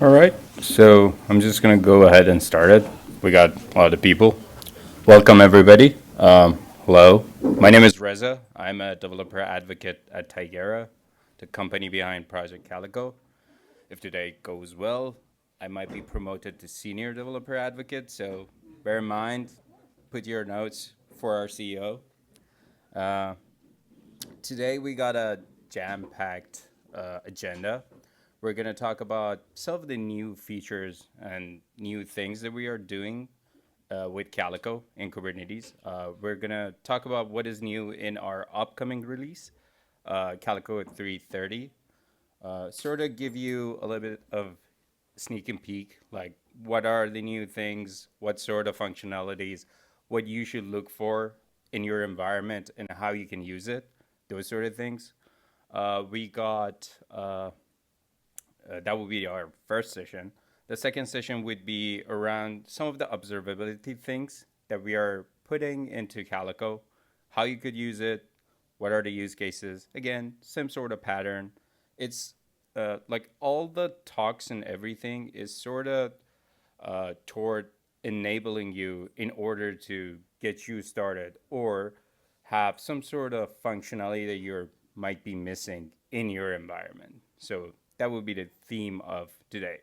All right, so I'm just going to go ahead and start it. We got a lot of people. Welcome, everybody. Hello. My name is Reza. I'm a developer advocate at Tigera, the company behind Project Calico. If today goes well, I might be promoted to senior developer advocate, so bear in mind, put your notes for our CEO. Today we got a jam-packed agenda. We're going to talk about some of the new features and new things that we are doing with Calico in Kubernetes. We're going to talk about what is new in our upcoming release, Calico 3.30. Sort of give you a little bit of sneak and peek, like what are the new things, what sort of functionalities, what you should look for in your environment and how you can use it, those sort of things. We got that would be our first session. The second session would be around some of the observability things that we are putting into Calico, how you could use it, what are the use cases. Again, same sort of pattern. It's like all the talks and everything is sort of toward enabling you in order to get you started or have some sort of functionality that you might be missing in your environment. So that would be the theme of today.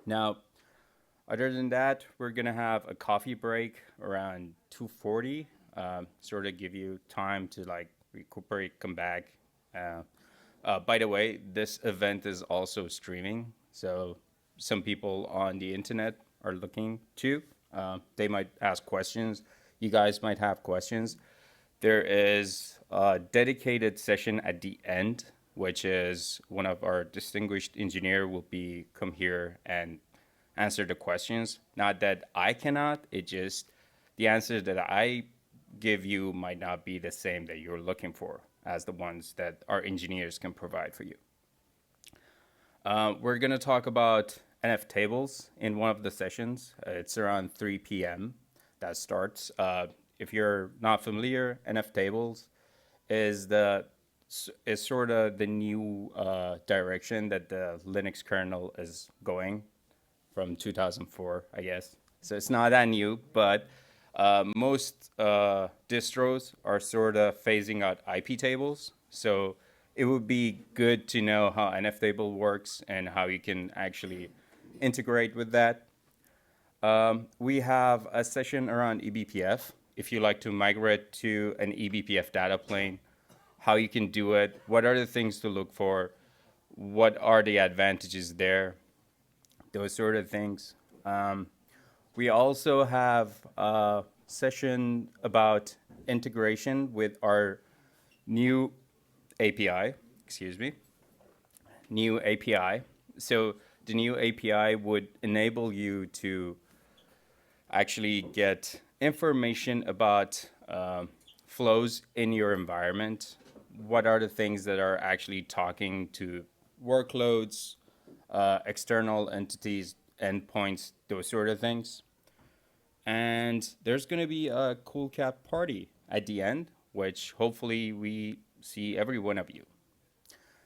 Now, other than that, we're gonna have a coffee break around 2:40, sort of give you time to like recuperate, come back. By the way, this event is also streaming, so some people on the internet are looking too. They might ask questions. You guys might have questions. There is a dedicated session at the end, which is one of our distinguished engineer will be come here and answer the questions. Not that I cannot, it just the answers that I give you might not be the same that you're looking for as the ones that our engineers can provide for you. We're going to talk about NF tables in one of the sessions. It's around 3 p.m. that starts. If you're not familiar, NF tables is sort of the new direction that the Linux kernel is going from 2004, I guess. So it's not that new, but most distros are sort of phasing out IP tables. So it would be good to know how NF table works and how you can actually integrate with that. We have a session around eBPF. If you like to migrate to an eBPF data plane, how you can do it, what are the things to look for, what are the advantages there, those sort of things. We also have a session about integration with our new API, new API. So the new API would enable you to actually get information about flows in your environment. What are the things that are actually talking to workloads, external entities, endpoints, those sort of things. And there's going to be a cool cap party at the end, which hopefully we see every one of you.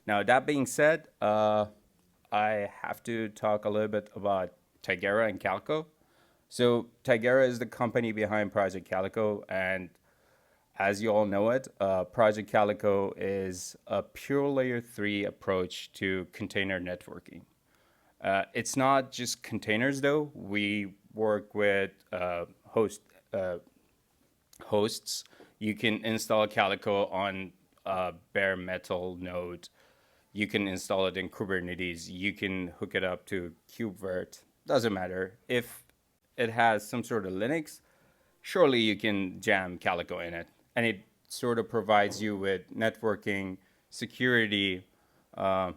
Now, that being said, I have to talk a little bit about Tigera and Calico. So Tigera is the company behind Project Calico, and as you all know it, Project Calico is a pure layer 3 approach to container networking. It's not just containers, though. We work with hosts. You can install Calico on a bare metal node. You can install it in Kubernetes. You can hook it up to KubeVirt. Doesn't matter. If it has some sort of Linux, surely you can jam Calico in it. And it sort of provides you with networking, security. Our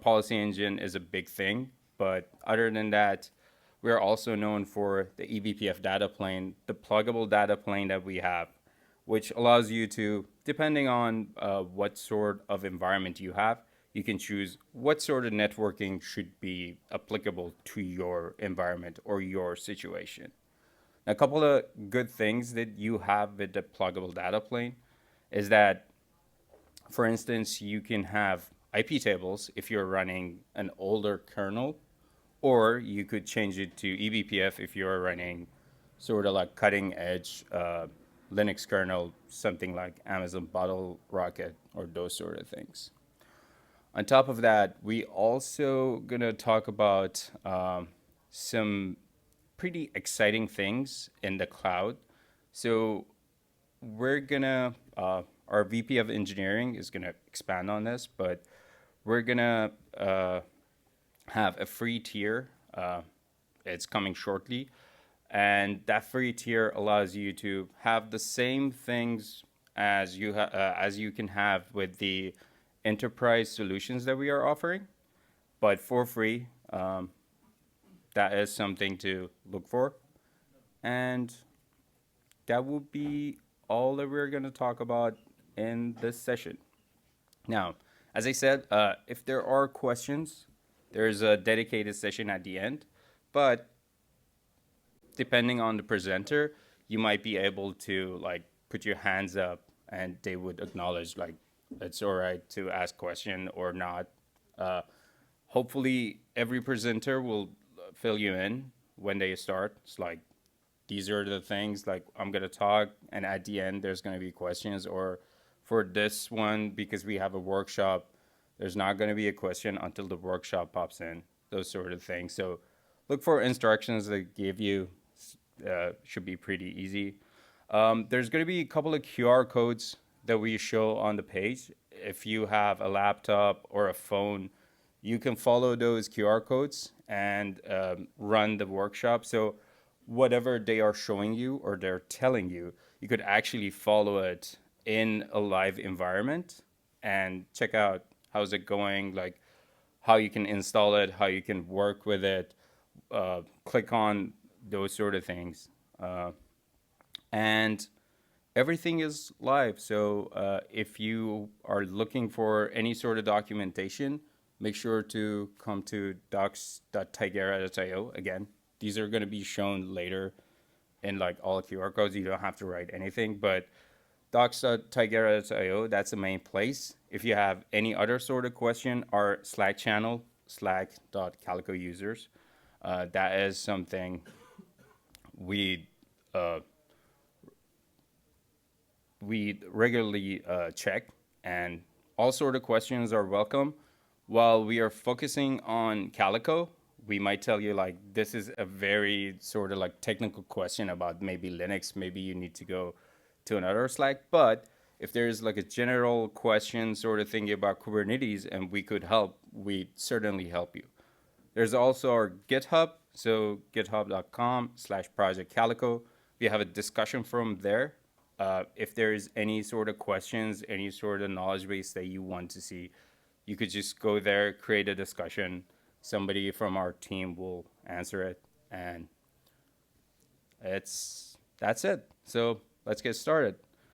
policy engine is a big thing. But other than that, we're also known for the eBPF data plane, the pluggable data plane that we have, which allows you to, depending on what sort of environment you have, you can choose what sort of networking should be applicable to your environment or your situation. Now, a couple of good things that you have with the pluggable data plane is that, for instance, you can have IP tables if you're running an older kernel or you could change it to eBPF if you're running sort of like cutting edge Linux kernel, something like Amazon Bottle Rocket or those sort of things. On top of that, we also gonna talk about some pretty exciting things in the cloud. So we're gonna our VP of engineering is gonna expand on this, but we're gonna have a free tier. It's coming shortly, and that free tier allows you to have the same things as you can have with the enterprise solutions that we are offering, but for free. That is something to look for, and that will be all that we're going to talk about in this session. Now, as I said, if there are questions, there's a dedicated session at the end, but depending on the presenter, you might be able to like put your hands up and they would acknowledge like it's all right to ask question or not. Uh, Hopefully every presenter will fill you in when they start. It's like these are the things like I'm gonna talk, and at the end there's gonna be questions. Or for this one, because we have a workshop, there's not gonna be a question until the workshop pops in. Those sort of things. So look for instructions that give you. Should be pretty easy. There's gonna be a couple of QR codes that we show on the page. If you have a laptop or a phone, you can follow those QR codes and run the workshop. So whatever they are showing you or they're telling you, you could actually follow it in a live environment and check out how's it going, like how you can install it, how you can work with it, click on those sort of things. And everything is live. So if you are looking for any sort of documentation, make sure to come to docs.tigera.io. Again, these are going to be shown later in like all QR codes. You don't have to write anything, but docs.tigera.io, that's the main place. If you have any other sort of question, our Slack channel, slack.calico users, that is something we uh, we regularly check, and all sort of questions are welcome. While we are focusing on Calico, we might tell you like this is a very sort of like technical question about maybe Linux, maybe you need to go to another Slack. But if there's like a general question sort of thinking about Kubernetes and we could help, we certainly help you. There's also our GitHub, so github.com/project Calico. We have a discussion from there. If there's any sort of questions, any sort of knowledge base that you want to see, you could just go there, create a discussion. Somebody from our team will answer it, and that's it. So let's get started.